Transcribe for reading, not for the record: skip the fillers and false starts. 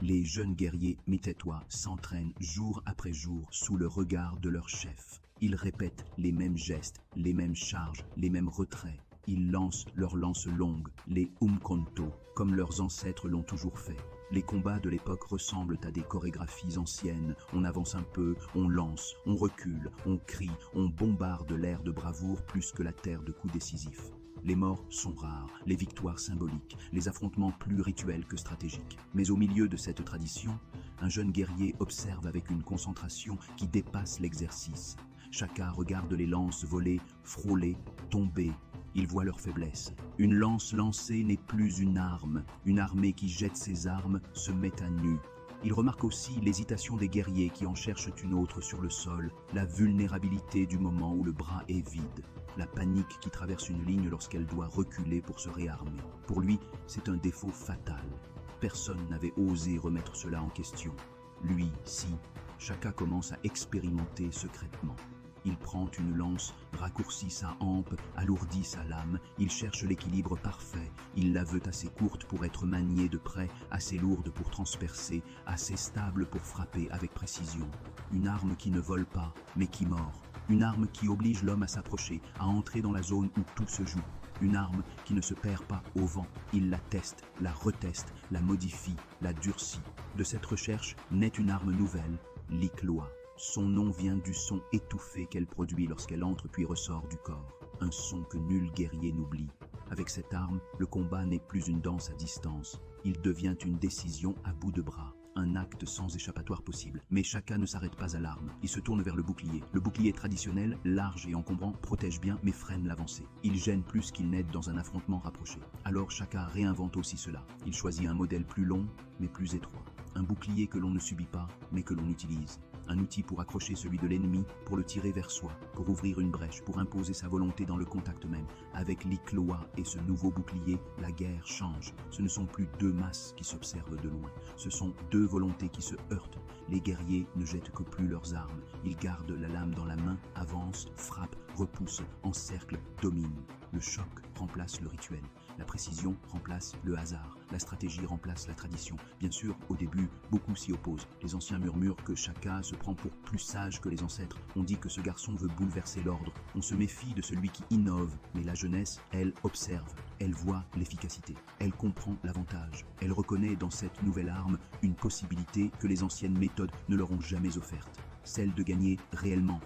Les jeunes guerriers, mais tais-toi, s'entraînent jour après jour sous le regard de leur chef. Ils répètent les mêmes gestes, les mêmes charges, les mêmes retraits. Ils lancent leurs lances longues, les umkonto, comme leurs ancêtres l'ont toujours fait. Les combats de l'époque ressemblent à des chorégraphies anciennes. On avance un peu, on lance, on recule, on crie, on bombarde l'air de bravoure plus que la terre de coups décisifs. Les morts sont rares, les victoires symboliques, les affrontements plus rituels que stratégiques. Mais au milieu de cette tradition, un jeune guerrier observe avec une concentration qui dépasse l'exercice. Chacun regarde les lances voler, frôler, tomber. Il voit leur faiblesse. Une lance lancée n'est plus une arme. Une armée qui jette ses armes se met à nu. Il remarque aussi l'hésitation des guerriers qui en cherchent une autre sur le sol, la vulnérabilité du moment où le bras est vide, la panique qui traverse une ligne lorsqu'elle doit reculer pour se réarmer. Pour lui, c'est un défaut fatal. Personne n'avait osé remettre cela en question. Lui, si, chacun commence à expérimenter secrètement. Il prend une lance, raccourcit sa hampe, alourdit sa lame, il cherche l'équilibre parfait, il la veut assez courte pour être maniée de près, assez lourde pour transpercer, assez stable pour frapper avec précision. Une arme qui ne vole pas, mais qui mord. Une arme qui oblige l'homme à s'approcher, à entrer dans la zone où tout se joue. Une arme qui ne se perd pas au vent. Il la teste, la reteste, la modifie, la durcit. De cette recherche naît une arme nouvelle, l'Ikloa. Son nom vient du son étouffé qu'elle produit lorsqu'elle entre puis ressort du corps. Un son que nul guerrier n'oublie. Avec cette arme, le combat n'est plus une danse à distance. Il devient une décision à bout de bras. Un acte sans échappatoire possible. Mais chacun ne s'arrête pas à l'arme. Il se tourne vers le bouclier. Le bouclier traditionnel, large et encombrant, protège bien mais freine l'avancée. Il gêne plus qu'il n'aide dans un affrontement rapproché. Alors chacun réinvente aussi cela. Il choisit un modèle plus long mais plus étroit. Un bouclier que l'on ne subit pas mais que l'on utilise. Un outil pour accrocher celui de l'ennemi, pour le tirer vers soi, pour ouvrir une brèche, pour imposer sa volonté dans le contact même. Avec l'Ikloa et ce nouveau bouclier, la guerre change. Ce ne sont plus deux masses qui s'observent de loin. Ce sont deux volontés qui se heurtent. Les guerriers ne jettent que plus leurs armes. Ils gardent la lame dans la main, avancent, frappent, repoussent, encerclent, dominent. Le choc remplace le rituel. La précision remplace le hasard. La stratégie remplace la tradition. Bien sûr, au début, beaucoup s'y opposent. Les anciens murmurent que chacun se prend pour plus sage que les ancêtres. On dit que ce garçon veut bouleverser l'ordre. On se méfie de celui qui innove. Mais la jeunesse, elle, observe. Elle voit l'efficacité. Elle comprend l'avantage. Elle reconnaît dans cette nouvelle arme une possibilité que les anciennes méthodes ne leur ont jamais offerte. Celle de gagner réellement.